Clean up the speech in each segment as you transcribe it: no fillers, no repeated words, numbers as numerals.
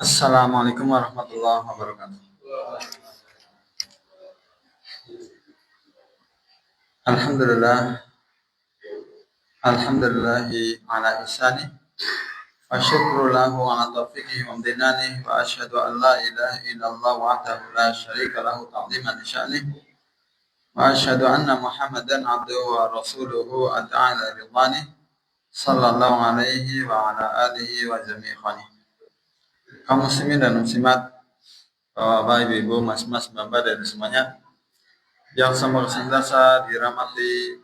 Assalamualaikum warahmatullahi wabarakatuh. Alhamdulillah, alhamdulillahi ala ihsani wa syukru lahu ala taufiqihi wa amdinani wa asyhadu an la ilaha illallah wahdahu la syarika lahu ta'ziman sya'ni wa asyhadu anna Muhammadan abduhu wa rasuluhu ata'ala ridwani sallallahu alaihi wa ala alihi wa jami'i khani. Kaum muslimin dan muslimat, Bapak, Ibu, Mas-mas, Mbak dan semuanya yang semoga senantiasa dirahmati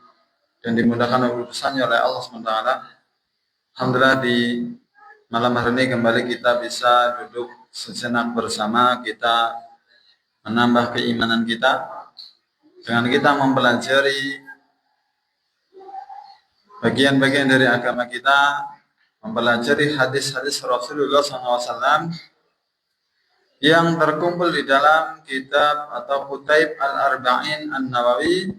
dan dimudahkan urusannya oleh Allah SWT. Alhamdulillah di malam hari ini kembali kita bisa duduk sejenak bersama, kita menambah keimanan kita dengan kita mempelajari bagian-bagian dari agama kita, mempelajari hadis-hadis Rasulullah SAW yang terkumpul di dalam kitab atau Kutaib Al-Arba'in An-Nawawi,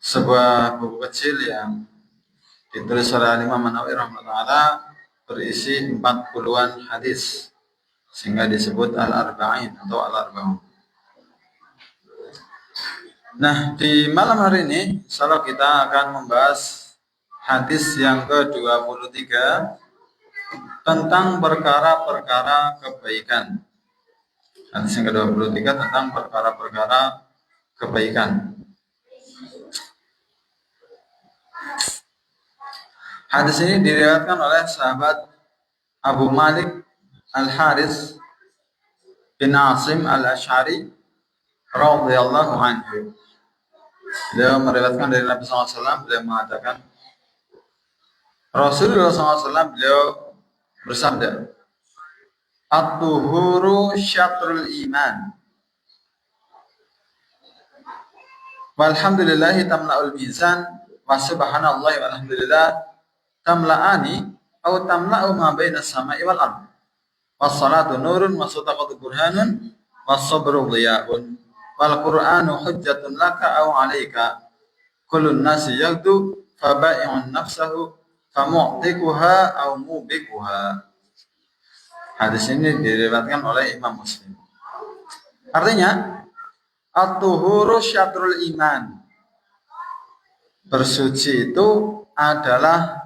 sebuah buku kecil yang ditulis oleh Imam An-Nawawi rahimahullah, berisi 40-an hadis sehingga disebut Al-Arba'in atau Al-Arba'un. Nah, di malam hari ini insyaallah kita akan membahas hadis yang ke-23 tentang perkara-perkara kebaikan. Hadis yang ke-23 tentang perkara-perkara kebaikan. Hadis ini diriwayatkan oleh sahabat Abu Malik Al-Haris bin Asim Al-Asy'ari radhiyallahu anhu. Beliau meriwayatkan dari Nabi SAW, beliau mengatakan Rasulullah SAW beliau bersabda, At-tuhuru syatrul iman. Walhamdulillahi tamla'ul mizan wa subhanallahi walhamdulillah tamla'ani atau tamla'u ma bainas sama'i wal ardh. Was-salatu nurun wa sadaqatu burhanun was-sabru dhiya'un wal qur'anu hujjatun laka aw 'alaika. Kullun nasi yaghdu fa ba'i'un nafsahu famu'tikuha aw mubikuha. Hadis ini diriwayatkan oleh Imam Muslim. Artinya, at-tuhuru syatrul iman. Bersuci itu adalah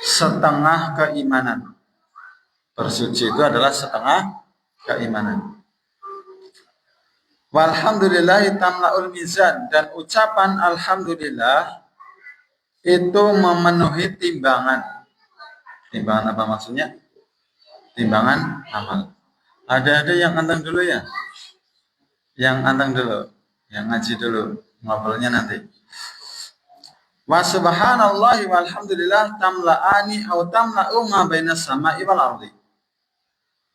setengah keimanan. Bersuci itu adalah setengah keimanan. Walhamdulillahi tamla'ul mizan, dan ucapan alhamdulillah itu memenuhi timbangan. Timbangan apa maksudnya? Timbangan amal. Ada yang anteng dulu ya? Yang anteng dulu, yang ngaji dulu, ngobrolnya nanti. Wa subhanallahi walhamdulillah tamla'ani aw tamla'u ma bainas sama'i wal ardi.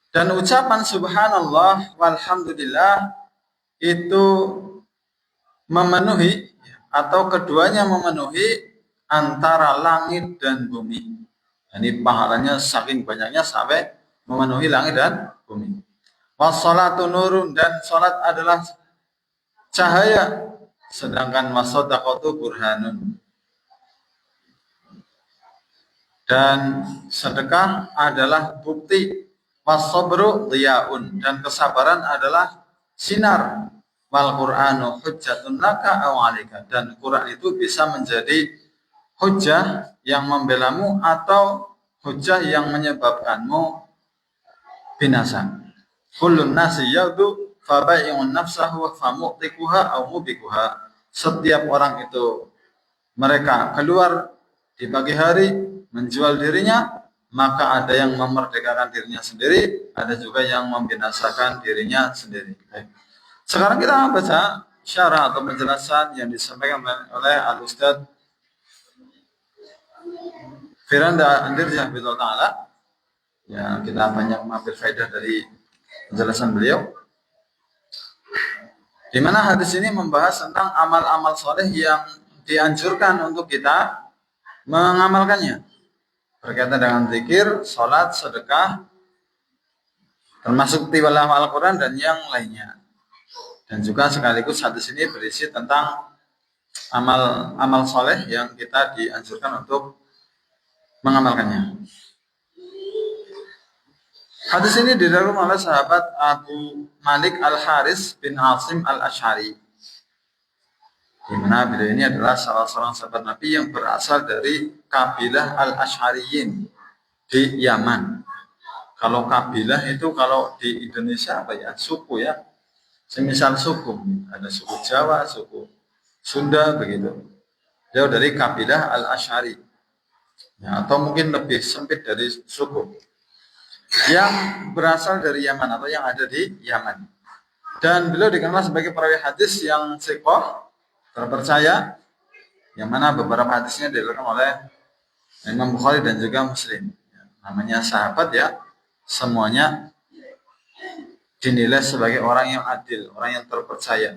Dan ucapan subhanallah walhamdulillah itu memenuhi atau keduanya memenuhi antara langit dan bumi. Ini pahalanya saking banyaknya sampai memenuhi langit dan bumi. Wassalatu nurun, dan salat adalah cahaya, sedangkan wasadaqatu burhanun, dan sedekah adalah bukti. Wasabru dhiya'un, dan kesabaran adalah sinar. Wal Qur'anu hujjatun laka aw 'alaika, dan Quran itu bisa menjadi hujjah yang membelamu atau hujjah yang menyebabkanmu binasa. Kullun nasi yaghdu fa bai'un nafsahu fa mu'tikuha aw mubikuha. Setiap orang itu mereka keluar di pagi hari menjual dirinya, maka ada yang memerdekakan dirinya sendiri, ada juga yang membinasakan dirinya sendiri. Sekarang kita baca syarah atau penjelasan yang disampaikan oleh Al-Ustadz Firanda Andirjah Bidul Ta'ala. Ya, kita banyak mengambil faedah dari penjelasan beliau, di mana hadis ini membahas tentang amal-amal soleh yang dianjurkan untuk kita mengamalkannya, berkaitan dengan zikir, sholat, sedekah, termasuk tilawaah Al-Quran dan yang lainnya. Dan juga sekaligus hadis ini berisi tentang amal soleh yang kita dianjurkan untuk mengamalkannya. Hadis ini diriwayatkan oleh sahabat Abu Malik Al-Haris bin Asim Al-Asy'ari, di mana beliau ini adalah salah seorang sahabat Nabi yang berasal dari kabilah Al-Asy'ariyin di Yaman. Kalau kabilah itu kalau di Indonesia apa ya? Suku ya. Semisal suku, ada suku Jawa, suku Sunda begitu. Beliau dari kabilah Al-Asy'ari. Ya, atau mungkin lebih sempit dari suku yang berasal dari Yaman atau yang ada di Yaman. Dan beliau dikenal sebagai perawi hadis yang thiqah, terpercaya, yang mana beberapa hadisnya diriwayatkan oleh Imam Bukhari dan juga Muslim. Namanya sahabat ya, semuanya dinilai sebagai orang yang adil, orang yang terpercaya.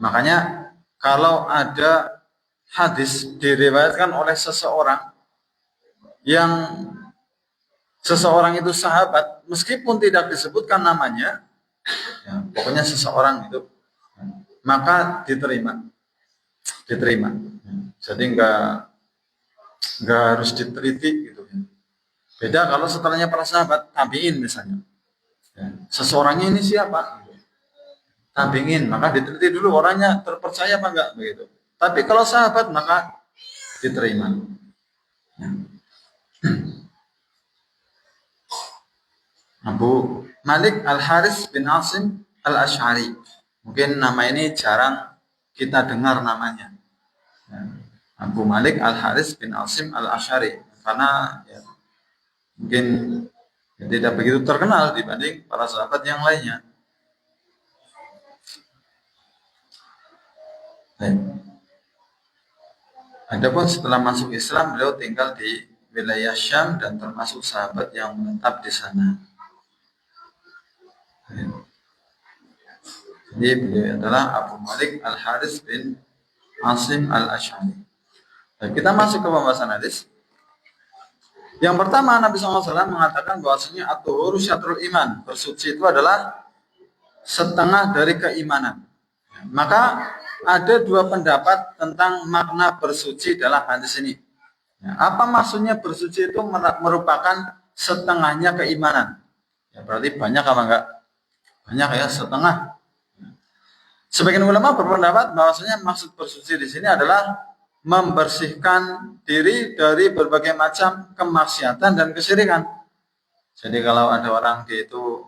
Makanya kalau ada hadis diriwayatkan oleh seseorang yang seseorang itu sahabat, meskipun tidak disebutkan namanya, ya, pokoknya seseorang itu, maka diterima. Jadi nggak harus diteliti gitu. Beda kalau setelahnya para sahabat, tabiin misalnya. Ya, seseorangnya ini siapa? Tabiin, maka diteliti dulu orangnya terpercaya apa enggak begitu. Tapi kalau sahabat maka diterima. Ya. Abu Malik Al-Haris bin Asim Al-Asy'ari. Mungkin nama ini jarang kita dengar namanya. Ya. Abu Malik Al-Haris bin Asim Al-Asy'ari. Karena ya, mungkin tidak begitu terkenal dibanding para sahabat yang lainnya. Adapun setelah masuk Islam, beliau tinggal di wilayah Syam dan termasuk sahabat yang menetap di sana. Jadi beliau adalah Abu Malik Al-Haris bin Asim Al-Asy'ari. Kita masuk ke pembahasan hadis. Yang pertama, Nabi SAW mengatakan bahwasanya at-tuhuru syatrul iman. Bersuci itu adalah setengah dari keimanan. Maka ada dua pendapat tentang makna bersuci dalam hadis ini. Apa maksudnya bersuci itu merupakan setengahnya keimanan? Ya, berarti banyak apa enggak? Banyak ya, setengah. Sebagian ulama berpendapat bahwasanya maksud bersuci di sini adalah membersihkan diri dari berbagai macam kemaksiatan dan kesyirikan. Jadi kalau ada orang dia itu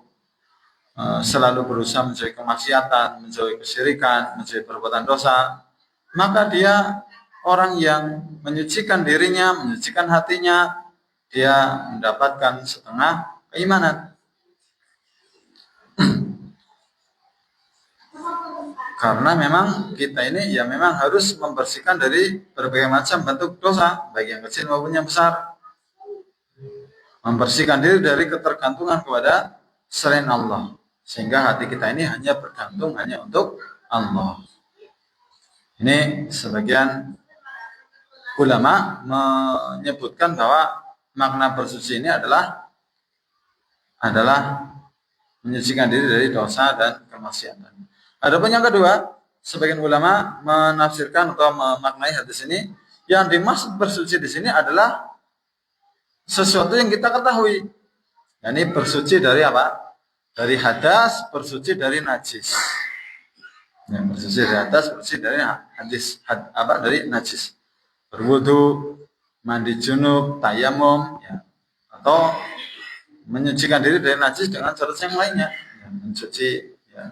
selalu berusaha menjauhi kemaksiatan, menjauhi kesyirikan, menjauhi perbuatan dosa, maka dia orang yang menyucikan dirinya, menyucikan hatinya, dia mendapatkan setengah keimanan. Karena memang kita ini ya memang harus membersihkan dari berbagai macam bentuk dosa, baik yang kecil maupun yang besar. Membersihkan diri dari ketergantungan kepada selain Allah. Sehingga hati kita ini hanya bergantung hanya untuk Allah. Ini sebagian ulama menyebutkan bahwa makna bersuci ini adalah menyucikan diri dari dosa dan kemaksiatan. Adapun yang kedua, sebagian ulama menafsirkan atau memaknai hadis ini, yang dimaksud bersuci di sini adalah sesuatu yang kita ketahui. Yani bersuci dari apa? Dari hadas, bersuci dari najis. Ya, bersuci dari hadas, bersuci dari dari najis. Berwudu, mandi junub, tayamum, ya, atau menyucikan diri dari najis dengan cara yang lainnya, ya, mencuci, ya,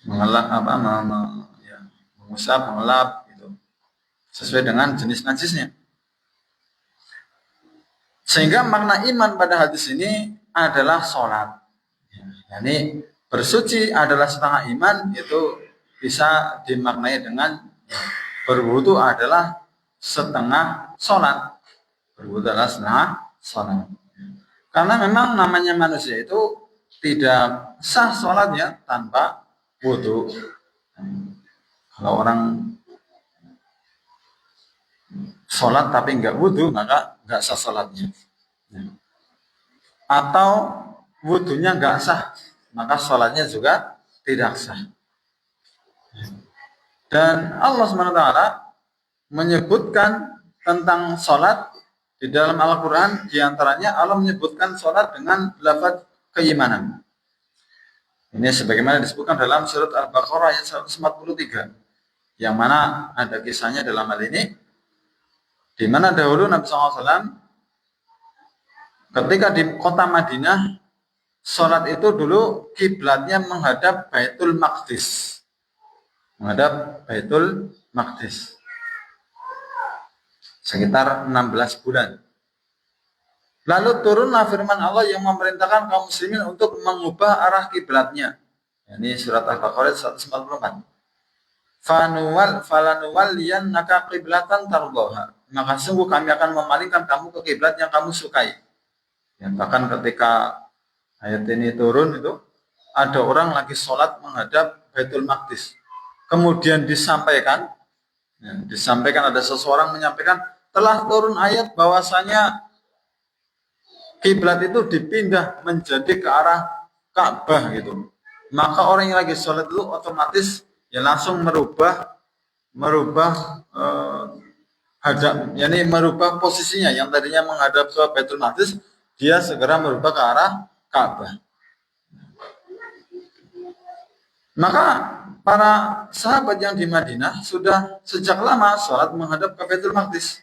mengelap mengusap, mengelap gitu. Sesuai dengan jenis najisnya. Sehingga makna iman pada hadis ini adalah sholat. Yani bersuci adalah setengah iman, itu bisa dimaknai dengan berwudu adalah setengah sholat. Berwudu adalah setengah sholat. Karena memang namanya manusia itu tidak sah sholatnya tanpa wudu. Kalau orang sholat tapi nggak wudu, maka nggak sah sholatnya. Atau wudunya nggak sah, maka sholatnya juga tidak sah. Dan Allah SWT menyebutkan tentang sholat di dalam Al-Quran, diantaranya Allah menyebutkan sholat dengan lafaz keimanan. Ini sebagaimana disebutkan dalam surat Al-Baqarah ayat 143, yang mana ada kisahnya dalam hal ini, di mana dahulu Nabi SAW ketika di kota Madinah, sholat itu dulu kiblatnya menghadap Baitul Maqdis, sekitar 16 bulan. Lalu turunlah firman Allah yang memerintahkan kaum muslimin untuk mengubah arah kiblatnya. Ini surat Al-Baqarah 144. Falanuwalliyannaka qiblatan tardhaha. Maka sungguh kami akan memalingkan kamu ke kiblat yang kamu sukai. Ya, bahkan ketika ayat ini turun itu ada orang lagi sholat menghadap Baitul Maqdis. Kemudian disampaikan ada seseorang menyampaikan telah turun ayat bahwasanya kiblat itu dipindah menjadi ke arah Ka'bah gitu. Maka orang yang lagi sholat itu otomatis ya langsung merubah merubah posisinya, yang tadinya menghadap ke Baitul Maqdis, dia segera merubah ke arah Ka'bah. Maka para sahabat yang di Madinah sudah sejak lama sholat menghadap ke Baitul Maqdis.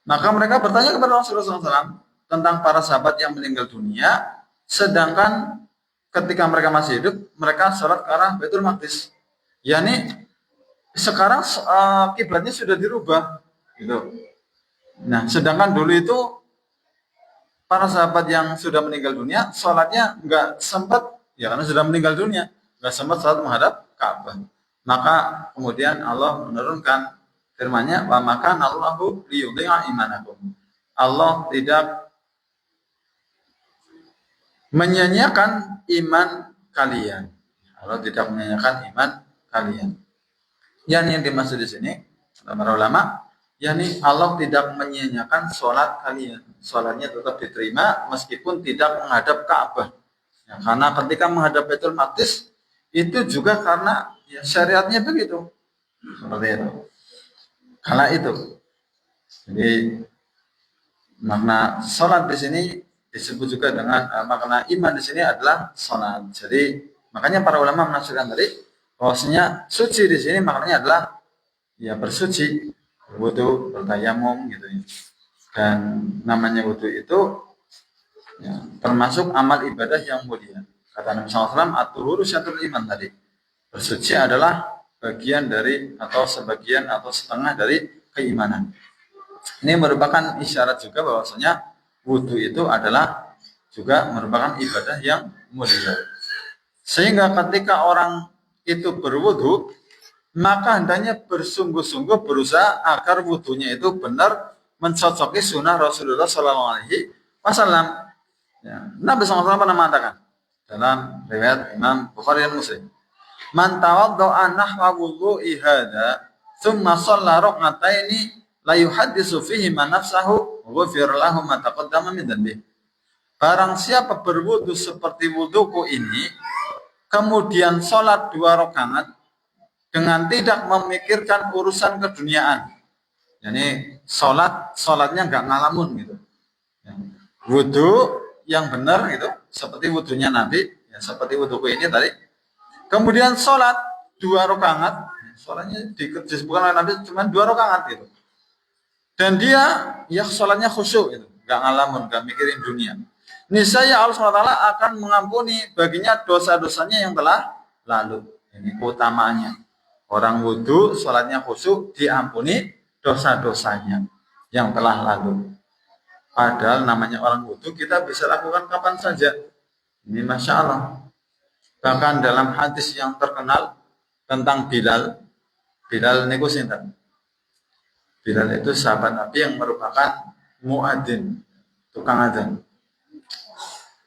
Maka mereka bertanya kepada Rasulullah SAW tentang para sahabat yang meninggal dunia, sedangkan ketika mereka masih hidup, mereka sholat ke arah Baitul Maqdis. Yani sekarang kiblatnya sudah dirubah, gitu. Nah, sedangkan dulu itu para sahabat yang sudah meninggal dunia, sholatnya nggak sempat, ya karena sudah meninggal dunia, nggak sempat sholat menghadap Ka'bah. Maka kemudian Allah menurunkan firman-Nya, wa maka Allahu liyudhi'a imanakum. Allah tidak menyanyiakan iman kalian. Allah tidak menyanyiakan iman kalian. Yang dimaksud di sini para ulama, yakni Allah tidak menyanyiakan sholat kalian. Sholatnya tetap diterima meskipun tidak menghadap Ka'bah. Ya, karena ketika menghadap Baitul Maqdis itu juga karena ya, syariatnya begitu. Seperti itu. Karena itu. Jadi makna sholat di sini disebut juga dengan makna iman di sini adalah sholat. Jadi makanya para ulama menafsirkan tadi bahwasanya suci di sini maknanya adalah ya bersuci, wudu, bertayamum gitu ya. Dan namanya wudu itu ya, termasuk amal ibadah yang mulia. Kata Nabi SAW, at-tuhuru syatrul iman tadi. Bersuci adalah bagian dari atau sebagian atau setengah dari keimanan. Ini merupakan isyarat juga bahwasanya wudu itu adalah juga merupakan ibadah yang mulia. Sehingga ketika orang itu berwudu, maka hendaknya bersungguh-sungguh berusaha agar wudunya itu benar mencocoki sunnah Rasulullah SAW. Ya, Nabi SAW pernah mengatakan dalam riwayat Imam Bukhari dan Muslim, man tawadda'a nahwa wudu'i hadza thumma shalla rak'ataini la yuhaddisu fihi ma nafsahu ghufir lahu ma taqaddama min dhanbi. Barang siapa berwudu seperti wuduku ini, kemudian sholat 2 rakaat dengan tidak memikirkan urusan keduniaan. Jadi sholatnya nggak ngalamun gitu. Wudu yang benar gitu, seperti wudunya Nabi, ya, seperti wuduku ini tadi. Kemudian sholat 2 rakaat, sholatnya disebutkan oleh Nabi cuma 2 rakaat gitu. Dan dia ya sholatnya khusyuk gitu, nggak ngalamun, nggak mikirin dunia. Niscaya Allah SWT akan mengampuni baginya dosa-dosanya yang telah lalu. Ini keutamaannya. Orang wudu, sholatnya khusyuk, diampuni dosa-dosanya yang telah lalu. Padahal namanya orang wudu kita bisa lakukan kapan saja. Ini Masya Allah. Bahkan dalam hadis yang terkenal tentang Bilal niku sinten. Bilal itu sahabat Nabi yang merupakan muadzin, tukang adzan.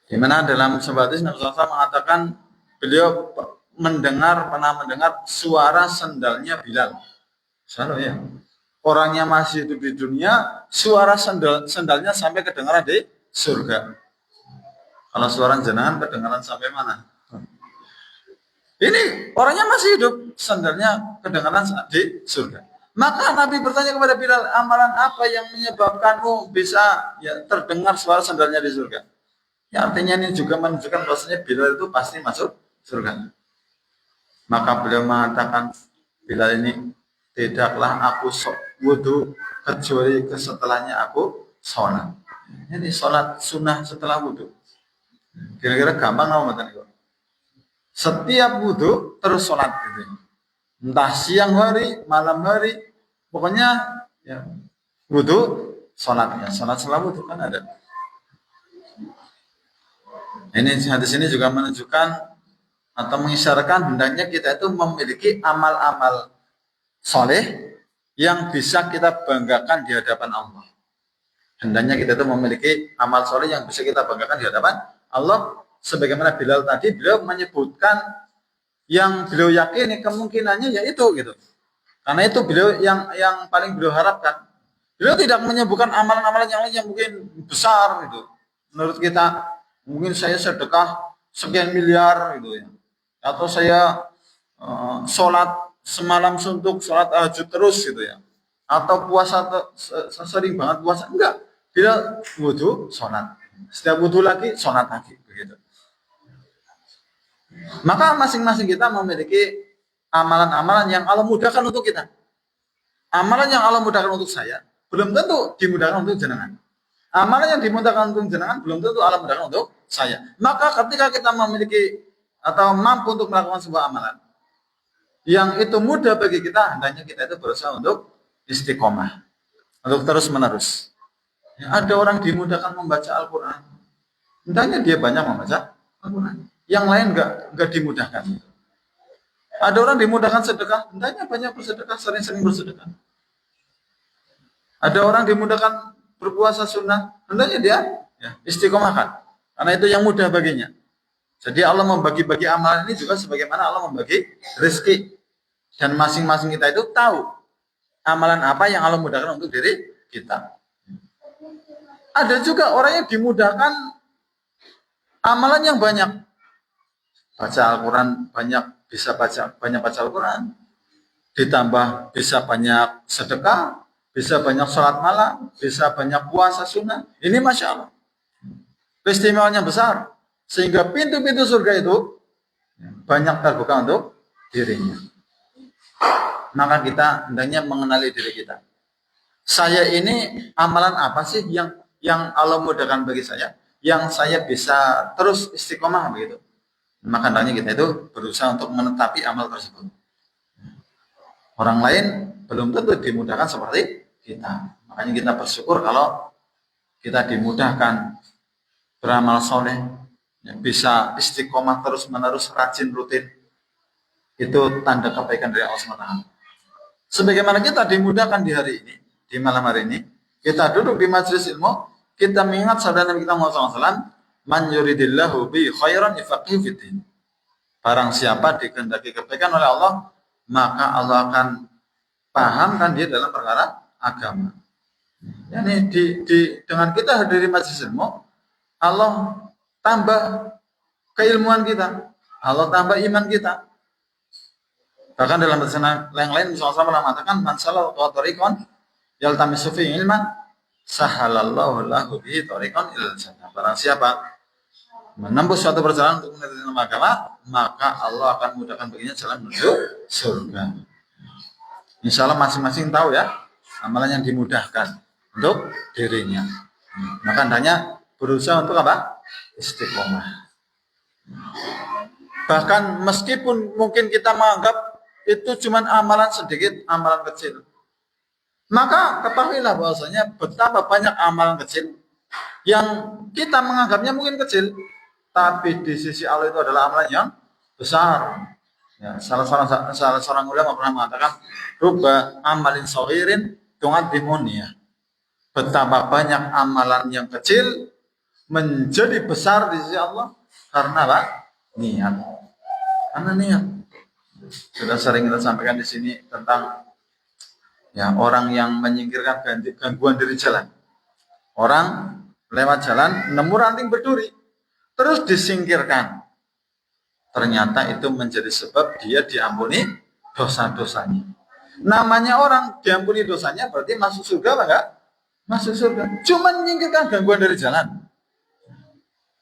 Di mana dalam sebuah hadis Nabi SAW mengatakan beliau pernah mendengar suara sendalnya Bilal. Selalu ya. Orangnya masih hidup di dunia, suara sendalnya sampai kedengaran di surga. Kalau suara jenengan kedengaran sampai mana? Ini orangnya masih hidup, sandalnya kedengaran di surga. Maka Nabi bertanya kepada Bilal, amalan apa yang menyebabkanmu bisa ya terdengar suara sandalnya di surga? Ya artinya ini juga menunjukkan bahwasanya Bilal itu pasti masuk surga. Maka beliau mengatakan, Bilal ini tidaklah aku wudhu kecuali setelahnya aku sholat. Ini sholat sunnah setelah wudhu. Kira-kira gampang nggak itu? Setiap wudhu terus sholat gitu. Entah siang hari, malam hari, pokoknya ya, wudhu sholatnya. Sholat setelah wudhu kan ada. Ini hadis ini juga menunjukkan atau mengisyaratkan hendaknya kita itu memiliki amal-amal soleh yang bisa kita banggakan di hadapan Allah. Hendaknya kita itu memiliki amal soleh yang bisa kita banggakan di hadapan Allah. Sebagaimana Bilal tadi, beliau menyebutkan yang beliau yakini kemungkinannya yaitu gitu. Karena itu beliau yang paling beliau harapkan. Beliau tidak menyebutkan amalan-amalan yang lain yang mungkin besar gitu. Menurut kita, mungkin saya sedekah sekian miliar gitu ya. Atau saya sholat semalam suntuk, sholat tahajud terus gitu ya. Atau puasa sering banget puasa. Enggak. Bila wudhu, sholat. Setiap wudhu lagi, sholat lagi. Begitu. Maka masing-masing kita memiliki amalan-amalan yang Allah mudahkan untuk kita. Amalan yang Allah mudahkan untuk saya, belum tentu dimudahkan untuk jenengan. Amalan yang dimudahkan untuk jenengan, belum tentu Allah mudahkan untuk saya. Maka ketika kita memiliki atau mampu untuk melakukan sebuah amalan, yang itu mudah bagi kita, hendaknya kita itu berusaha untuk istiqomah, untuk terus menerus. Ya, ada orang dimudahkan membaca Al-Quran, hendaknya dia banyak membaca Al-Quran. Yang lain enggak dimudahkan. Ada orang dimudahkan sedekah, hendaknya banyak bersedekah, sering-sering bersedekah. Ada orang dimudahkan berpuasa sunnah, hendaknya dia ya, istiqomahkan. Karena itu yang mudah baginya. Jadi Allah membagi-bagi amalan ini juga sebagaimana Allah membagi rezeki. Dan masing-masing kita itu tahu amalan apa yang Allah mudahkan untuk diri kita. Ada juga orang yang dimudahkan amalan yang banyak. Baca Al-Quran banyak, bisa banyak baca Al-Quran. Ditambah bisa banyak sedekah, bisa banyak sholat malam, bisa banyak puasa sunnah. Ini Masya Allah. Keistimewanya besar. Sehingga pintu-pintu surga itu banyak terbuka untuk dirinya. Maka kita hendaknya mengenali diri kita. Saya ini amalan apa sih yang Allah mudahkan bagi saya? Yang saya bisa terus istiqomah begitu. Maka hendaknya kita itu berusaha untuk menetapi amal tersebut. Orang lain belum tentu dimudahkan seperti kita. Makanya kita bersyukur kalau kita dimudahkan beramal soleh, bisa istiqomah terus menerus, rajin rutin. Itu tanda kebaikan dari Allah SWT. Sebagaimana kita dimudahkan di hari ini, di malam hari ini, kita duduk di majelis ilmu, kita mengingat sabda Nabi kita Muhammad SAW, man yuridillahu bi khairan yufaqihu fiddin. Barang siapa dikehendaki kebaikan oleh Allah, maka Allah akan pahamkan dia dalam perkara agama. Yani dengan kita hadir di majelis ilmu, Allah tambah keilmuan kita, Allah tambah iman kita. Bahkan dalam bahasa yang lain, misalnya mengatakan, man salaka tariqan yaltamisu fihi ilman, sahalallahu lahu bihi tariqan ilal jannah. Barang siapa menempuh suatu perjalanan untuk menuju agama, maka Allah akan mudahkan baginya jalan menuju surga. Insya Allah masing-masing tahu ya amalan yang dimudahkan untuk dirinya. Maka hendaknya berusaha untuk apa? Istiqomah. Bahkan meskipun mungkin kita menganggap itu cuma amalan sedikit, amalan kecil, maka ketahuilah bahwasanya betapa banyak amalan kecil yang kita menganggapnya mungkin kecil, tapi di sisi Allah itu adalah amalan yang besar. Ya, salah seorang ulama pernah mengatakan, rubba amalin saghirin tu'addimunia. Betapa banyak amalan yang kecil menjadi besar di sisi Allah karena apa? Niat. Karena niat. Sudah sering kita sampaikan di sini tentang ya orang yang menyingkirkan gangguan dari jalan. Orang lewat jalan nemu ranting berduri. terus disingkirkan, ternyata itu menjadi sebab dia diampuni dosa-dosanya. Namanya orang diampuni dosanya berarti masuk surga apa enggak? Masuk surga. Cuma menyingkirkan gangguan dari jalan.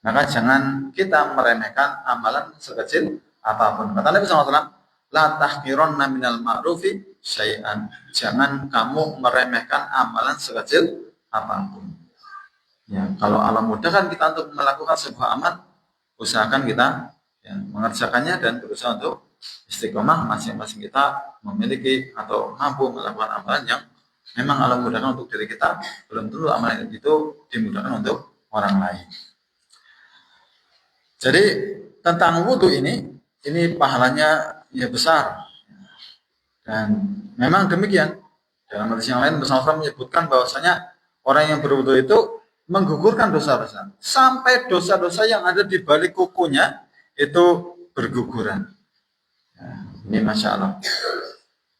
Maka jangan kita meremehkan amalan sekecil apapun. Kata Nabi SAW, la tahqironna minal ma'rufi syai'an. Jangan kamu meremehkan amalan sekecil apapun. Ya, kalau Allah mudahkan kita untuk melakukan sebuah amal, usahakan kita ya, mengerjakannya dan berusaha untuk istiqomah. Masing-masing kita memiliki atau mampu melakukan amalan yang memang Allah mudahkan untuk diri kita, belum tentu amalan itu dimudahkan untuk orang lain. Jadi tentang wudhu ini pahalanya ya besar. Dan memang demikian. Dalam hadis yang lain Rasulullah menyebutkan bahwasanya orang yang berwudhu itu menggugurkan dosa-dosa. Sampai dosa-dosa yang ada di balik kukunya itu berguguran. Ya, ini Masya Allah.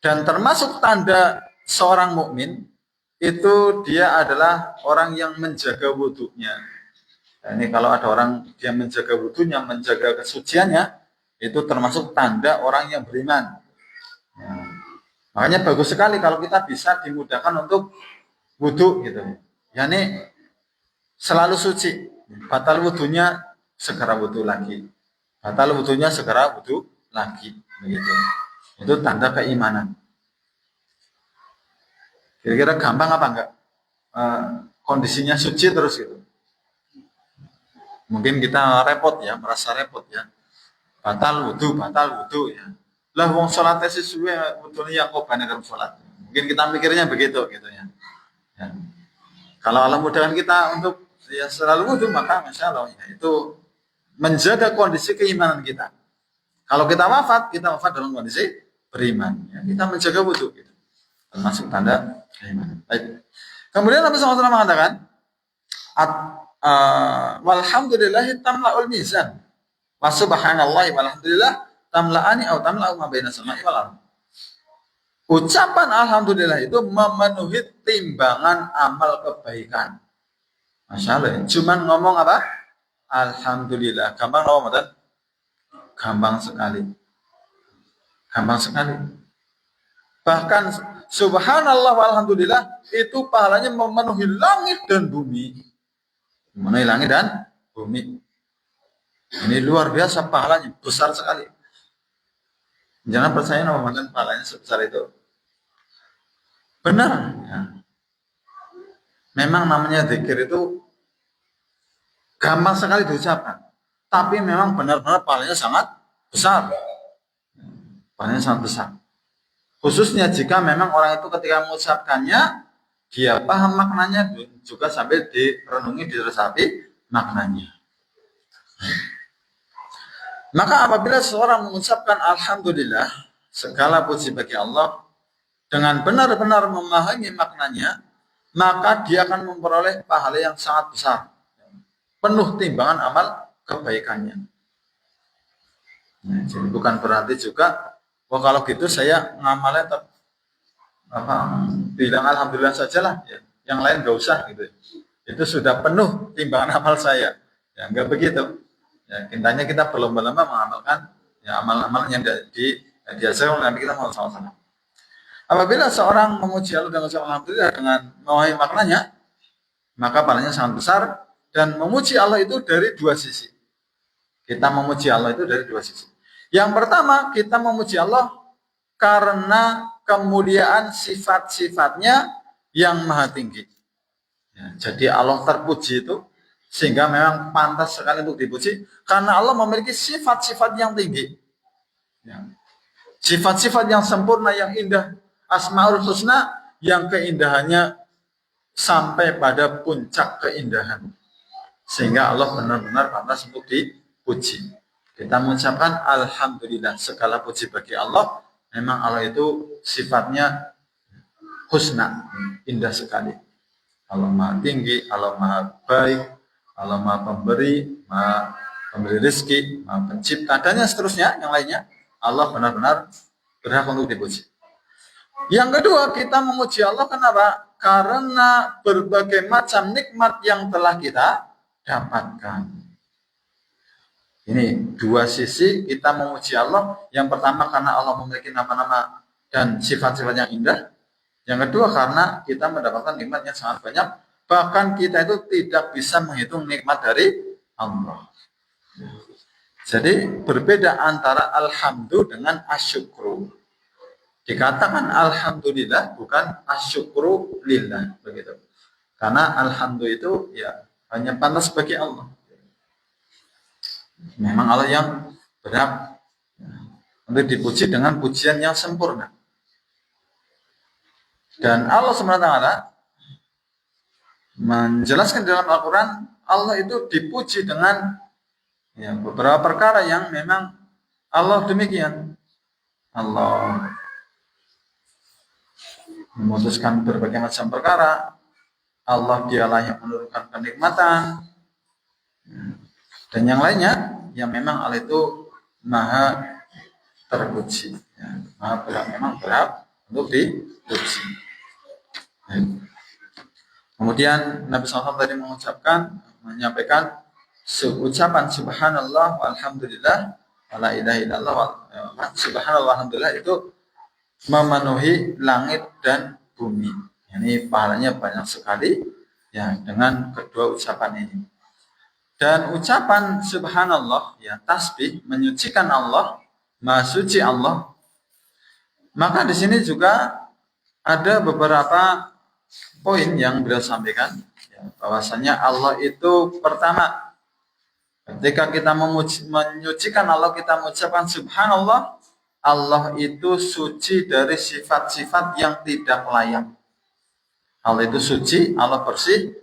Dan termasuk tanda seorang mukmin itu dia adalah orang yang menjaga wudhunya. Nah, ini kalau ada orang yang menjaga wudhunya, menjaga kesuciannya, itu termasuk tanda orang yang beriman. Ya. Makanya bagus sekali kalau kita bisa dimudahkan untuk wudhu gitu. Ya ini selalu suci. Batal wudhunya segera wudhu lagi. Batal wudhunya segera wudhu lagi. Begitu. Itu tanda keimanan. Kira-kira gampang apa enggak? Kondisinya suci terus gitu. Mungkin kita repot ya, merasa repot ya. Batal wudhu ya. Lah wong sholatnya sesuai wudhunya yang kobannya sholat. Mungkin kita mikirnya begitu gitu ya. Ya. Kalau Allah mudahkan kita untuk ya selalu wudhu, maka Masya Allah ya, itu menjaga kondisi keimanan kita. Kalau kita wafat dalam kondisi beriman. Ya. Kita menjaga wudhu gitu. Termasuk tanda keimanan. Baik. Kemudian Nabi SAW mengatakan, walhamdulillahi tamla'ul mizan wa subhanallahi walhamdulillah tamla'ani atau tamla'u ma baina sama'i wal ardh. Ucapan alhamdulillah itu memenuhi timbangan amal kebaikan. Masya Allah, cuman ngomong apa? Alhamdulillah. Gampang ngomong, betul? Gampang sekali. Gampang sekali. Bahkan subhanallah walhamdulillah itu pahalanya memenuhi langit dan bumi. Memenuhi langit dan bumi. Ini luar biasa pahalanya, besar sekali. Jangan percaya nama pahalanya sebesar itu. Benar. Ya. Memang namanya zikir itu gampang sekali diucapkan. Tapi memang benar-benar pahalanya sangat besar. Pahalanya sangat besar. Khususnya jika memang orang itu ketika mengucapkannya, dia paham maknanya, juga sampai direnungi, diresapi maknanya. Maka apabila seorang mengucapkan alhamdulillah, segala puji bagi Allah, dengan benar-benar memahami maknanya, maka dia akan memperoleh pahala yang sangat besar. Penuh timbangan amal kebaikannya. Nah, jadi bukan berarti juga, wah kalau gitu saya ngamalnya bilang alhamdulillah sajalah, ya. Yang lain gak usah gitu. Itu sudah penuh timbangan amal saya. Ya enggak begitu. Ya, intinya kita berlomba-lomba mengamalkan ya amal-amal yang diajarkan oleh Nabi kita Muhammad SAW. Apabila seorang memuji Allah dengan ucapan alhamdulillah dengan memahami maknanya, maka pahalanya sangat besar. Dan memuji Allah itu dari dua sisi. Kita memuji Allah itu dari dua sisi. Yang pertama, kita memuji Allah karena kemuliaan sifat-sifatnya yang maha tinggi. Ya, jadi Allah terpuji itu sehingga memang pantas sekali untuk dipuji karena Allah memiliki sifat-sifat yang tinggi. Ya. Sifat-sifat yang sempurna, yang indah, Asmaul Husna yang keindahannya sampai pada puncak keindahan. Sehingga Allah benar-benar pantas untuk dipuji. Kita mengucapkan alhamdulillah, segala puji bagi Allah. Memang Allah itu sifatnya husna, indah sekali. Allah maha tinggi, Allah maha baik, Allah maha pemberi, maha pemberi rezeki, maha pencipta, dan yang seterusnya, yang lainnya. Allah benar-benar berhak untuk dipuji. Yang kedua, kita memuji Allah kenapa? Karena berbagai macam nikmat yang telah kita dapatkan. Ini dua sisi kita memuji Allah. Yang pertama karena Allah memiliki nama-nama dan sifat-sifat yang indah. Yang kedua karena kita mendapatkan nikmat yang sangat banyak. Bahkan kita itu tidak bisa menghitung nikmat dari Allah. Jadi berbeda antara alhamdulillah dengan asyukru. Dikatakan alhamdulillah bukan asyukru lillah, begitu. Karena alhamdulillah itu ya hanya pantas bagi Allah. Memang Allah yang berhak untuk dipuji dengan pujian yang sempurna. Dan Allah SWT menjelaskan dalam Al-Quran, Allah itu dipuji dengan ya, beberapa perkara yang memang Allah demikian. Allah memutuskan berbagai macam perkara. Allah dialah yang menurunkan kenikmatan. Dan yang lainnya, yang memang Allah itu maha terpuji. Ya, maha berhak, memang berhak untuk dipuji. Ya. Kemudian Nabi SAW tadi menyampaikan ucapan subhanallah walhamdulillah wala ilaha illallah subhanallah walhamdulillah itu memenuhi langit dan bumi. Ini pahalanya banyak sekali ya dengan kedua ucapan ini. Dan ucapan subhanallah ya tasbih menyucikan Allah, maha suci Allah. Maka di sini juga ada beberapa poin yang beliau sampaikan ya, bahwasanya Allah itu pertama ketika kita menyucikan Allah, kita mengucapkan subhanallah, Allah itu suci dari sifat-sifat yang tidak layak. Allah itu suci, Allah bersih,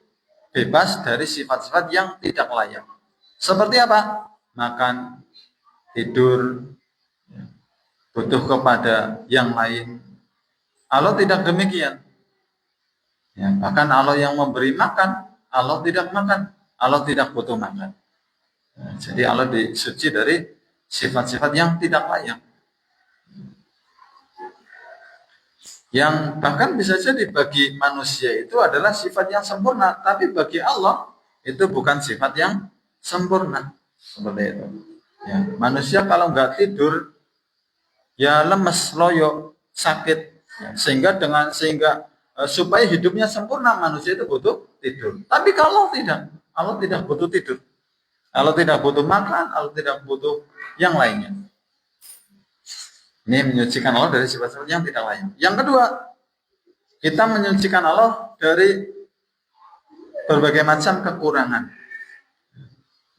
bebas dari sifat-sifat yang tidak layak. Seperti apa? Makan, tidur, butuh kepada yang lain. Allah tidak demikian. Ya, bahkan Allah yang memberi makan, Allah tidak makan, Allah tidak butuh makan. Ya, jadi Allah disuci dari sifat-sifat yang tidak layak. Yang bahkan bisa jadi bagi manusia itu adalah sifat yang sempurna, tapi bagi Allah itu bukan sifat yang sempurna. Seperti itu. Ya, manusia kalau nggak tidur, ya lemes, loyo, sakit. Ya, sehingga supaya hidupnya sempurna manusia itu butuh tidur. Tapi kalau tidak, Allah tidak butuh tidur. Allah tidak butuh makan, Allah tidak butuh yang lainnya. Ini menyucikan Allah dari sifat-sifat yang tidak layak. Yang kedua, kita menyucikan Allah dari berbagai macam kekurangan.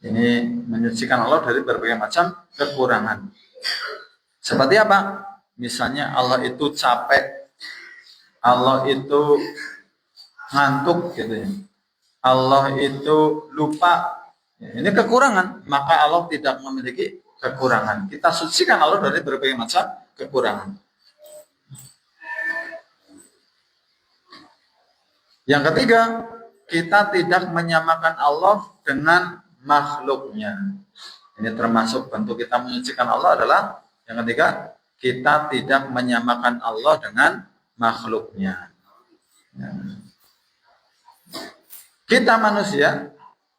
Ini menyucikan Allah dari berbagai macam kekurangan. Seperti apa? Misalnya Allah itu capek, Allah itu ngantuk, gitu ya. Allah itu lupa. Ini kekurangan, maka Allah tidak memiliki kekurangan. Kita sucikan Allah dari berbagai macam kekurangan. Yang ketiga, kita tidak menyamakan Allah dengan makhluknya. Ini termasuk bentuk kita menyucikan Allah adalah yang ketiga, kita tidak menyamakan Allah dengan makhluknya. Kita manusia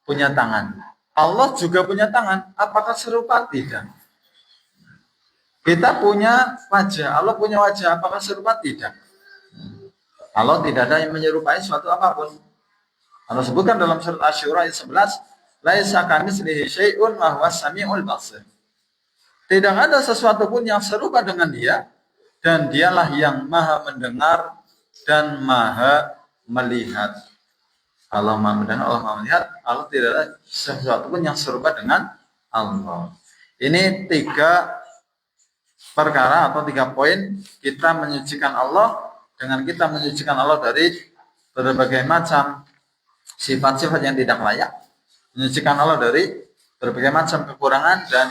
punya tangan. Allah juga punya tangan. Apakah serupa? Tidak. Kita punya wajah. Allah punya wajah. Apakah serupa? Tidak. Allah tidak ada yang menyerupai suatu apapun. Allah sebutkan dalam surat Asy-Syura ayat 11, laisa kamitslihi syai'un wa huwas samiul basir. Tidak ada sesuatu pun yang serupa dengan Dia, dan Dialah yang Maha mendengar dan Maha melihat. Allah Maha mendengar, Allah Maha melihat. Allah tidak ada sesuatu pun yang serupa dengan Allah. Ini 3 perkara atau 3 poin kita menyucikan Allah dengan kita menyucikan Allah dari berbagai macam sifat-sifat yang tidak layak, menyucikan Allah dari berbagai macam kekurangan dan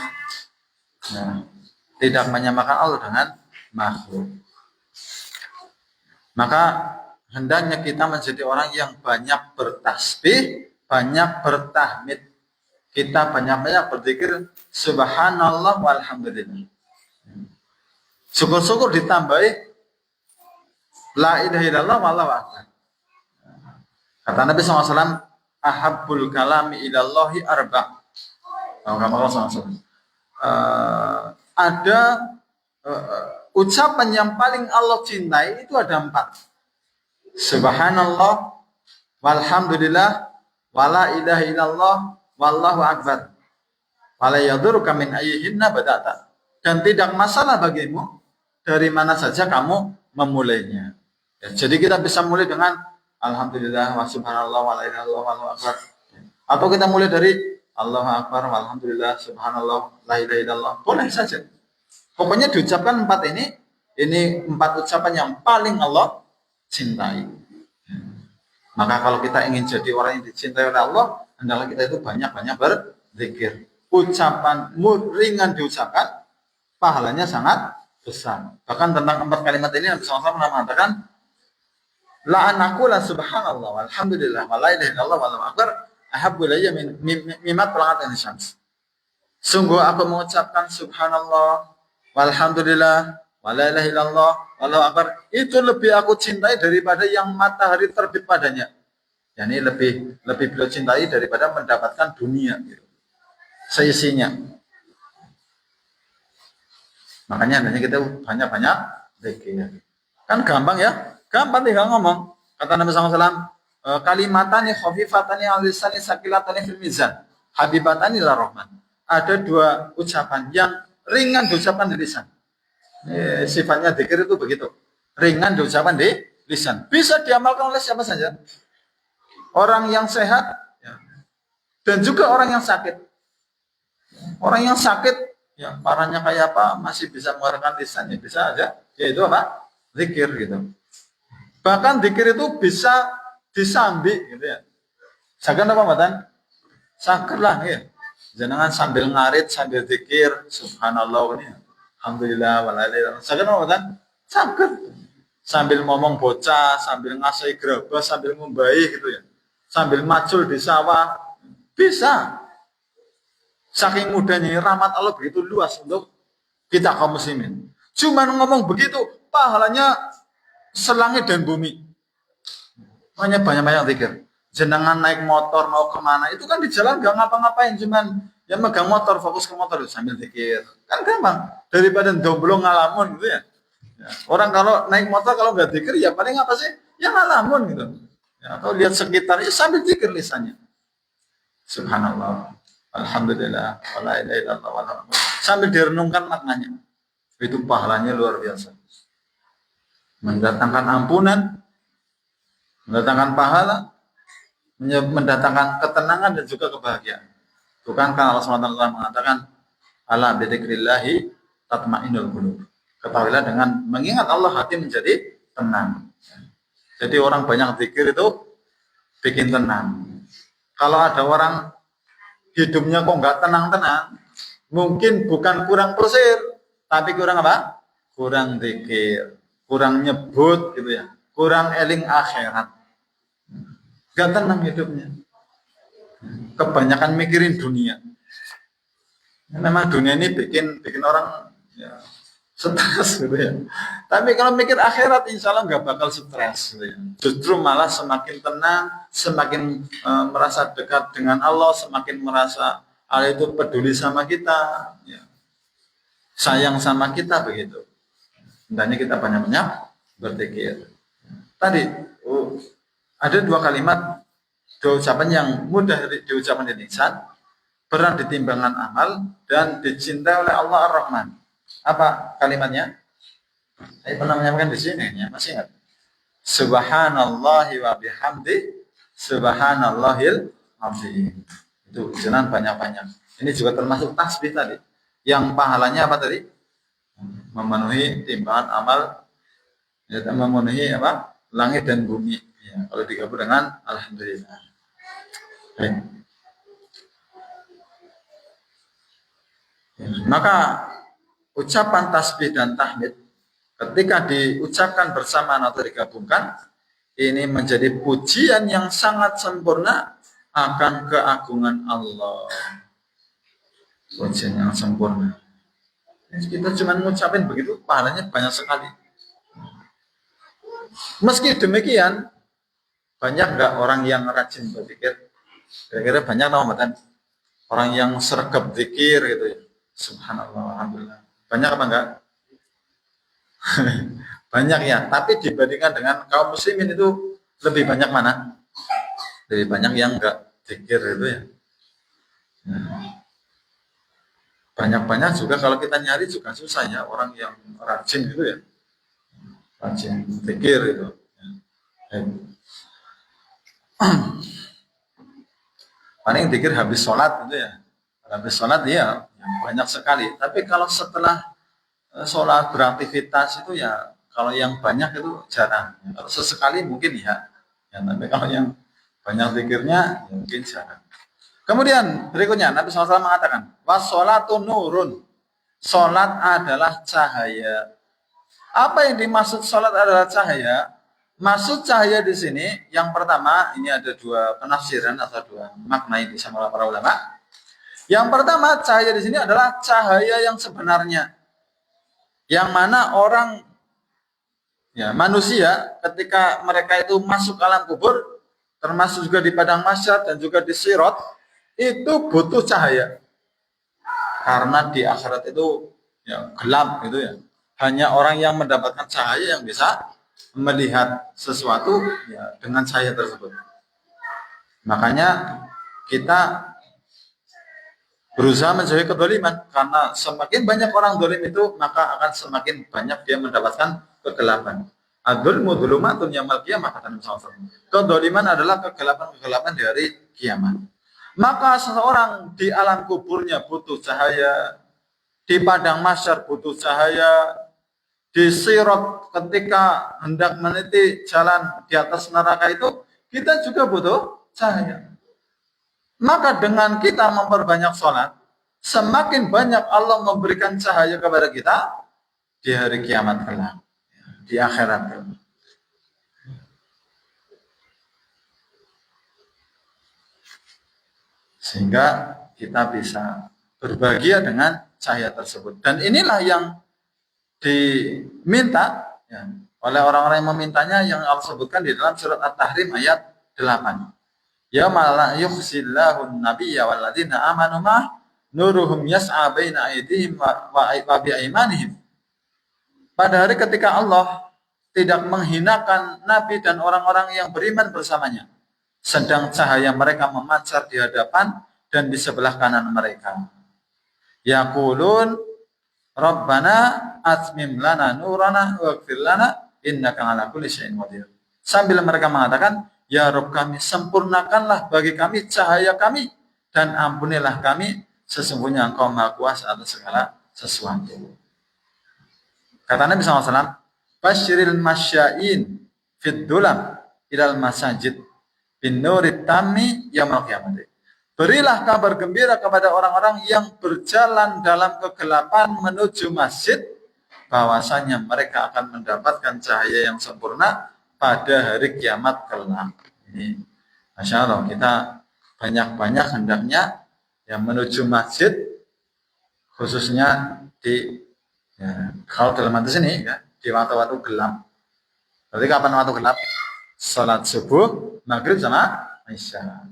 tidak menyamakan Allah dengan makhluk. Maka hendaknya kita menjadi orang yang banyak bertasbih, banyak bertahmid. Kita banyak-banyak berzikir subhanallah walhamdulillah. Syukur-syukur ditambahi la ilaha illallah wallahu akbar. Kata Nabi SAW, ahabbul kalami ilallahi arba. Ada ucapan yang paling Allah cintai itu ada 4. Subhanallah, walhamdulillah, wala ilaha illallah, wallahu akbar. Wala yadurruka min ayyihinna bada'ta. Dan tidak masalah bagimu dari mana saja kamu memulainya. Ya, jadi kita bisa mulai dengan alhamdulillah wa subhanallah wa la ilaha illallah wallahu akbar. Atau kita mulai dari Allahu akbar walhamdulillah subhanallah la ilaha illallah. Boleh saja. Pokoknya diucapkan 4 ini 4 ucapan yang paling Allah cintai. Maka kalau kita ingin jadi orang yang dicintai oleh Allah, hendaklah kita itu banyak-banyak berzikir. Ucapan ringan diucapkan, pahalanya sangat besar. Bahkan tentang 4 kalimat ini Nabi SAW pernah mengatakan, la anaqula subhanallah walhamdulillah wa la ilaha illallah wallahu akbar ahabbu ilayya mimma tala'at syams. Sungguh aku mengucapkan subhanallah walhamdulillah wa la ilaha illallah wallahu akbar, itu lebih aku cintai daripada yang matahari terbit padanya. Yani lebih beliau cintai daripada mendapatkan dunia gitu, seisinya. Makanya hanya kita banyak-banyak zikir. Kan gampang ya? Gampang tinggal ngomong. Kata Nabi SAW, kalimatani khafifatani al-lisani sakilatani fil mizan, habibatani ila rahman. Ada 2 ucapan yang ringan diucapkan di lisan. Sifatnya zikir itu begitu. Ringan diucapkan di lisan. Bisa diamalkan oleh siapa saja. Orang yang sehat ya, dan juga orang yang sakit. Orang yang sakit, ya parahnya kayak apa, masih bisa mengeluarkan lisan, ya bisa aja. Yaitu apa? Zikir gitu. Bahkan zikir itu bisa disambi gitu ya. Sakit apa mbatan? Sakit lah ya. Jangan sambil ngarit, sambil zikir, subhanallah ini. Alhamdulillah walailah. Sakit apa mbatan? Sakit. Sambil ngomong bocah, sambil ngasih gerabah, sambil membaik gitu ya. Sambil macul di sawah. Bisa. Saking mudahnya rahmat Allah begitu luas untuk kita kaum muslimin. Cuma ngomong begitu, pahalanya selangit dan bumi. Makanya banyak-banyak zikir. Jenengan naik motor mau kemana, itu kan di jalan gak ngapa-ngapain, cuman yang megang motor, fokus ke motor sambil zikir. Kan gampang, daripada domblong ngalamun gitu ya. Orang kalau naik motor kalau nggak zikir ya paling apa sih? Ya ngalamun gitu. Ya, atau lihat sekitarnya sambil zikir lisannya. Subhanallah, alhamdulillah, wala ilaha illallah wallahu akbar. Sambil direnungkan maknanya. Itu pahalanya luar biasa. Mendatangkan ampunan, mendatangkan pahala, mendatangkan ketenangan dan juga kebahagiaan. Bukankah Allah SWT mengatakan, ala bidzikrillahi tatmainnul qulub. Ketahuilah dengan mengingat Allah hati menjadi tenang. Jadi orang banyak zikir itu bikin tenang. Kalau ada orang hidupnya kok nggak tenang-tenang, mungkin bukan kurang persir, tapi kurang apa? Kurang zikir, kurang nyebut gitu ya, kurang eling akhirat. Gak tenang hidupnya. Kebanyakan mikirin dunia. Memang dunia ini bikin orang ya, stres gitu ya. Tapi kalau mikir akhirat insya Allah nggak bakal stres gitu ya. Justru malah semakin tenang, semakin merasa dekat dengan Allah, semakin merasa Allah itu peduli sama kita, ya. Sayang sama kita begitu. Hendaknya kita banyak-banyak berzikir. Tadi ada 2 kalimat, 2 ucapan yang mudah diucapkan di lisan, berat di timbangan amal, dan dicintai oleh Allah Ar-Rahman. Apa kalimatnya? Saya pernah menyampaikan di sini, ya, masih ingat? Subhanallahi wa bihamdi, subhanallahil azim. Itu jangan banyak-banyak. Ini juga termasuk tasbih tadi. Yang pahalanya apa tadi? Memenuhi timbangan amal, ya, memenuhi apa? Langit dan bumi. Ya, kalau digabung dengan alhamdulillah. Baik. Ya, maka ucapan tasbih dan tahmid ketika diucapkan bersamaan atau digabungkan, ini menjadi pujian yang sangat sempurna akan keagungan Allah. Pujian yang sempurna. Kita cuma mengucapkan begitu, pahalanya banyak sekali. Meski demikian, banyak nggak orang yang rajin berpikir? Kira-kira banyak atau enggak? Orang yang sergap zikir gitu ya. Subhanallah, alhamdulillah. Banyak apa enggak? Banyak ya, tapi dibandingkan dengan kaum muslimin itu lebih banyak mana? Lebih banyak yang enggak zikir itu ya. Banyak-banyak juga kalau kita nyari juga susah ya, orang yang rajin gitu ya. Rajin zikir itu. Paling zikir habis sholat gitu ya. Habis sholat ya banyak sekali. Tapi kalau setelah sholat beraktivitas itu ya, kalau yang banyak itu jarang. Kalau sesekali mungkin ya. Tapi kalau yang banyak zikirnya ya mungkin jarang. Kemudian berikutnya Nabi SAW mengatakan, wassolatu nurun. Sholat adalah cahaya. Apa yang dimaksud sholat adalah cahaya? Maksud cahaya di sini, yang pertama, ini ada dua penafsiran atau dua makna yang disampaikan para ulama. Yang pertama, cahaya di sini adalah cahaya yang sebenarnya. Yang mana orang, ya manusia, ketika mereka itu masuk alam kubur, termasuk juga di padang mahsyar dan juga di sirat, itu butuh cahaya. Karena di akhirat itu ya gelap gitu ya. Hanya orang yang mendapatkan cahaya yang bisa melihat sesuatu ya dengan cahaya tersebut. Makanya kita berusaha menjauhi kedoliman, karena semakin banyak orang dolim itu maka akan semakin banyak dia mendapatkan kegelapan. Adzulmu dzulumatun yaumil qiyamah, kata Nabi SAW. Kedoliman adalah kegelapan-kegelapan di hari kiamat. Maka seseorang di alam kuburnya butuh cahaya, di padang mahsyar butuh cahaya, di sirat ketika hendak meniti jalan di atas neraka itu kita juga butuh cahaya. Maka dengan kita memperbanyak sholat, semakin banyak Allah memberikan cahaya kepada kita di hari kiamat kelak, di akhirat kelak. Sehingga kita bisa berbahagia dengan cahaya tersebut. Dan inilah yang diminta ya, oleh orang-orang yang memintanya, yang Allah sebutkan di dalam surat At-Tahrim ayat 8. Ya mala yukhzillahu nabiyya walladzina amanu ma nuruhum yas'a baina aydihim wa bi aymanihim. Pada hari ketika Allah tidak menghinakan Nabi dan orang-orang yang beriman bersamanya, sedang cahaya mereka memancar di hadapan dan di sebelah kanan mereka. Yaqulun Rabbana atmim lana nurana waghfir lana innaka ala kulli syai'in qadir. Sambil mereka mengatakan, ya Rabb kami, sempurnakanlah bagi kami cahaya kami dan ampunilah kami, sesungguhnya Engkau Maha Kuasa atas segala sesuatu. Kata Nabi SAW, Basyiril masya'in fid dulam ilal masajid bin nurit tammi yaumil qiyamah. Berilah kabar gembira kepada orang-orang yang berjalan dalam kegelapan menuju masjid, bahwasanya mereka akan mendapatkan cahaya yang sempurna pada hari kiamat kelak. Ini, Masya Allah, kita banyak-banyak hendaknya yang menuju masjid, khususnya di ya, kalau dalam hadis ini ya, di waktu-waktu gelap. Berarti kapan waktu gelap? Salat subuh, maghrib sama isya.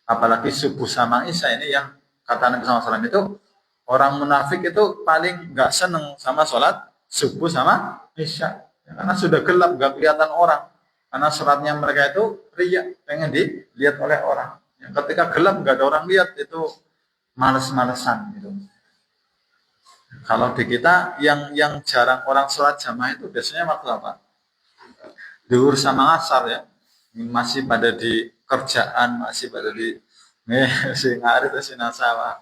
Apalagi subuh sama isya ini yang kata Nabi SAW itu, orang munafik itu paling nggak seneng sama sholat subuh sama isya. Ya, karena sudah gelap, nggak kelihatan orang. Karena sholatnya mereka itu riya, pengen dilihat oleh orang. Ya, ketika gelap nggak ada orang lihat, itu males-malesan gitu. Kalau di kita yang jarang orang sholat jamaah itu biasanya waktu apa? Duhur sama asar ya. Masih pada di kerjaan, masih pada di si ngarit si nasawah.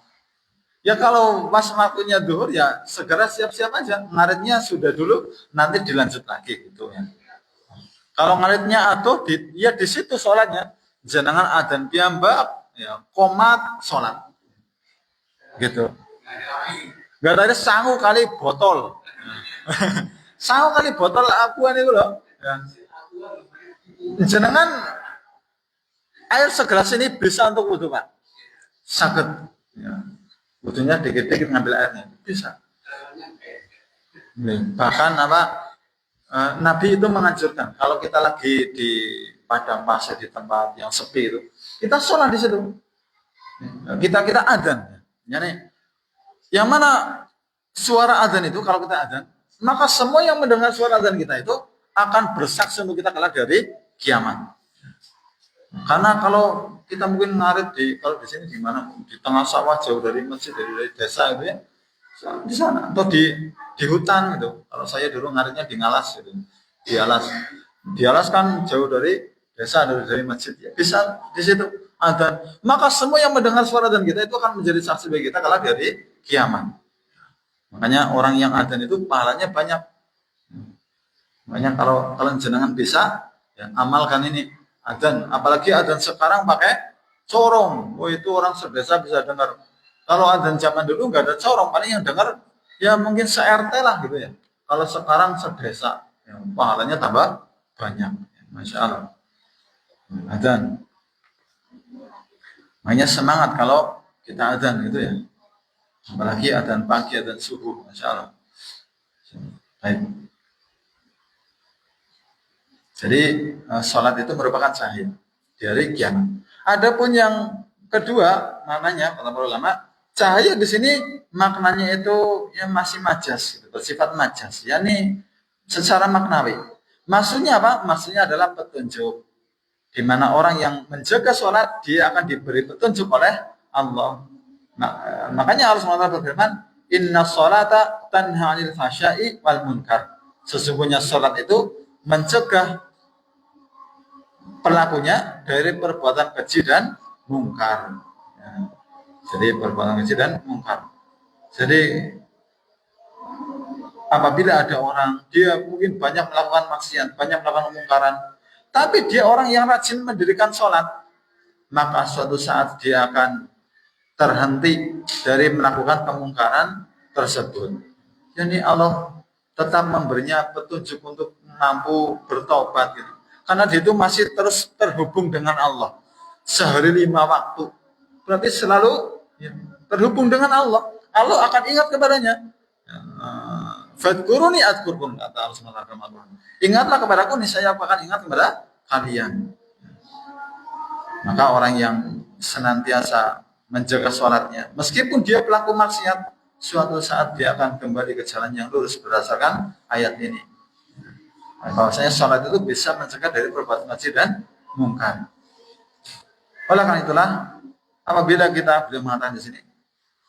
Ya kalau pas waktunya duhur ya segera siap-siap aja. Ngaritnya sudah dulu, nanti dilanjut lagi gitu ya. Kalau ngaritnya atuh ya di situ sholatnya. Jenengan adzan piyambak ya komat sholat. Gitu. Gak ada sangu kali botol. Sangu kali botol akuan itu loh. Ya. Jenengan air segelas ini bisa untuk wudhu Pak? Sakit. Ya. Wudhunya dikit-dikit ngambil airnya. Bisa. Bahkan apa? Nabi itu menganjurkan kalau kita lagi di padang pasir di tempat yang sepi itu, kita sholat di situ. Kita adzan. Yani yang mana suara adzan itu kalau kita adzan, maka semua yang mendengar suara adzan kita itu akan bersaksi untuk kita kelak dari kiamat. Karena kalau kita mungkin ngarit kalau di sini di mana, di tengah sawah jauh dari masjid, dari desa itu ya, di sana atau di hutan gitu. Kalau saya dulu ngaritnya di Ngalas gitu. Di Alas kan jauh dari desa, dari masjid ya. Bisa di situ adzan. Maka semua yang mendengar suara adzan kita itu akan menjadi saksi bagi kita kalau dari kiamat. Makanya orang yang adzan itu pahalanya banyak. Makanya kalau jenengan bisa ya, amalkan ini adzan. Apalagi adzan sekarang pakai corong. Oh itu orang sedesa bisa dengar. Kalau adzan zaman dulu nggak ada corong, paling yang dengar ya mungkin se-RT lah gitu ya. Kalau sekarang sedesa, ya, pahalanya tambah banyak. Masya Allah. Adzan. Makanya semangat kalau kita adzan gitu ya. Apalagi adzan pagi, adzan subuh. Masya Allah. Baik. Jadi sholat itu merupakan cahaya dari kiamat. Adapun yang kedua maknanya kata para ulama, cahaya di sini maknanya itu ya masih majas, gitu, bersifat majas, yakni secara maknawi. Maksudnya apa? Maksudnya adalah petunjuk. Di mana orang yang menjaga sholat dia akan diberi petunjuk oleh Allah. Makanya Allah SWT berfirman, Inna sholata tanha 'anil fahsya'i wal munkar. Sesungguhnya sholat itu mencegah pelakunya dari perbuatan keji dan mungkar. Ya. Jadi perbuatan keji dan mungkar. Jadi apabila ada orang dia mungkin banyak melakukan maksiat, banyak melakukan kemungkaran, tapi dia orang yang rajin mendirikan sholat, maka suatu saat dia akan terhenti dari melakukan kemungkaran tersebut. Jadi Allah tetap memberinya petunjuk untuk mampu bertobat gitu. Karena dia itu masih terus terhubung dengan Allah. Sehari 5 waktu. Berarti selalu ya, terhubung dengan Allah. Allah akan ingat kepadanya. Fadkuruni adkurkum, kata Allah SWT. Ingatlah kepadaku, niscaya aku akan ingat kepada kalian. Maka orang yang senantiasa menjaga sholatnya, meskipun dia pelaku maksiat, suatu saat dia akan kembali ke jalan yang lurus berdasarkan ayat ini. Bahwasanya sholat itu bisa mencegah dari perbuatan keji dan mungkar. Oleh karena itulah, apabila kita belum mengatakan di sini,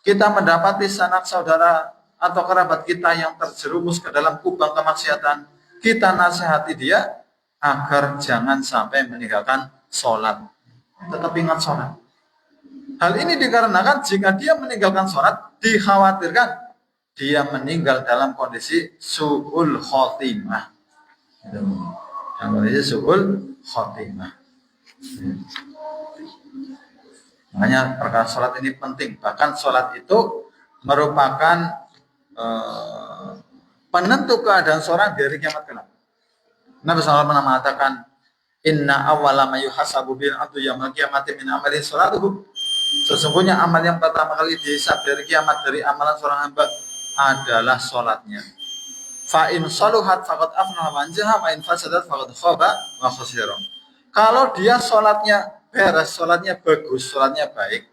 kita mendapati sanak saudara atau kerabat kita yang terjerumus ke dalam kubang kemaksiatan, kita nasihati dia agar jangan sampai meninggalkan sholat. Tetap ingat sholat. Hal ini dikarenakan jika dia meninggalkan sholat, dikhawatirkan dia meninggal dalam kondisi su'ul khotimah. Dalam kondisi su'ul khotimah. Makanya perkara sholat ini penting. Bahkan sholat itu merupakan penentu keadaan seorang dari kiamat kelak. Nabi SAW pernah mengatakan, Inna awwala ma yuhasabu bil abdu yaumil qiyamati min amali sholatuhu. Sesungguhnya amal yang pertama kali dihisab dari kiamat dari amalan seorang hamba adalah sholatnya. Fa in saluhat faqad aflaha wa anjaha wa in fasadat faqad khaba wa khasira. Kalau dia sholatnya beres, sholatnya bagus, sholatnya baik,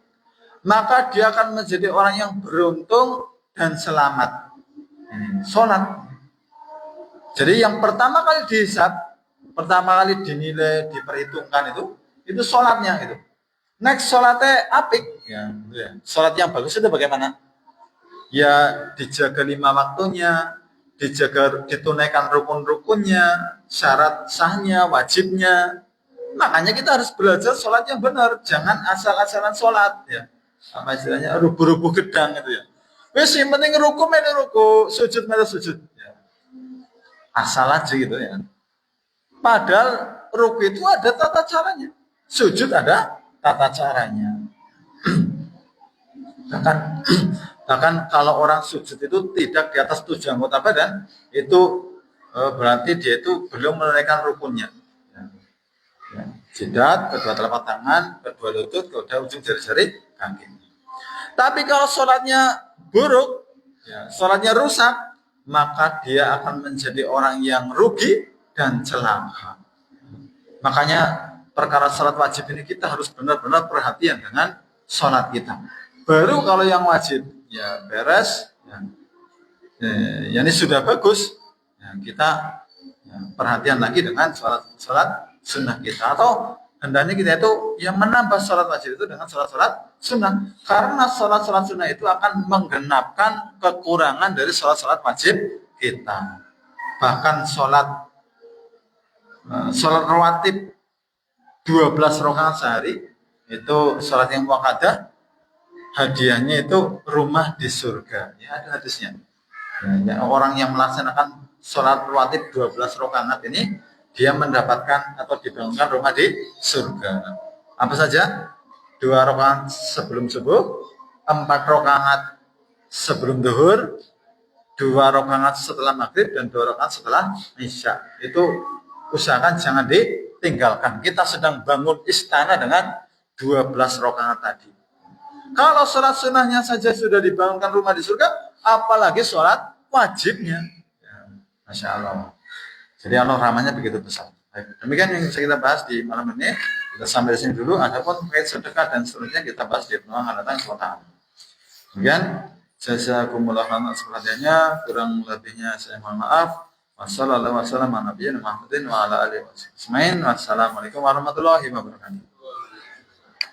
maka dia akan menjadi orang yang beruntung dan selamat. Sholat. Jadi yang pertama kali dihisab, pertama kali dinilai, diperhitungkan itu sholatnya itu. Next sholatnya apik, ya. Sholat yang bagus itu bagaimana? Ya dijaga 5 waktunya, dijaga, ditunaikan rukun-rukunnya, syarat sahnya, wajibnya. Makanya kita harus belajar sholat yang benar, jangan asal-asalan sholat, ya. Apa istilahnya rubuh-rubuh gedang itu ya. Wes yang penting ruku melu ruku, sujud melu sujud. Ya. Asal aja gitu ya. Padahal ruku itu ada tata caranya, sujud ada tata caranya. Bahkan kalau orang sujud itu tidak di atas 7 anggota badan, itu berarti dia itu belum menunaikan rukunnya. Jidat, kedua telapak tangan, kedua lutut, kedua ujung jari-jari kaki. Tapi kalau sholatnya buruk, ya, sholatnya rusak, maka dia akan menjadi orang yang rugi dan celaka. Makanya perkara sholat wajib ini kita harus benar-benar perhatian dengan sholat kita. Baru kalau yang wajib ya beres, ya ini sudah bagus. Ya, kita perhatian lagi dengan sholat sunnah kita, atau hendaknya kita itu yang menambah sholat wajib itu dengan sholat sunnah, karena sholat sunnah itu akan menggenapkan kekurangan dari sholat wajib kita. Bahkan sholat rawatib 12 rakaat sehari itu sholat yang muakkadah, hadiahnya itu rumah di surga. Ya, ada hadisnya. Ya, orang yang melaksanakan sholat rawatib 12 rakaat ini, dia mendapatkan atau dibangunkan rumah di surga. Apa saja? 2 rakaat sebelum subuh, 4 rakaat sebelum zuhur, 2 rakaat setelah maghrib, dan 2 rakaat setelah isya. Itu usahakan jangan ditinggalkan. Kita sedang bangun istana dengan 12 rakaat tadi. Kalau sholat sunnahnya saja sudah dibangunkan rumah di surga, apalagi sholat wajibnya. Ya, Masya Allah. Jadi Allah rahmanya begitu besar. Baik, demikian yang bisa kita bahas di malam ini. Kita sampai di sini dulu. Adapun terkait sedekah dan seterusnya kita bahas di penuang hal-hal yang Demikian, jazakumullah khairan atas perhatiannya. Kurang lebihnya saya mohon maaf. Wassalamualaikum warahmatullahi wabarakatuh.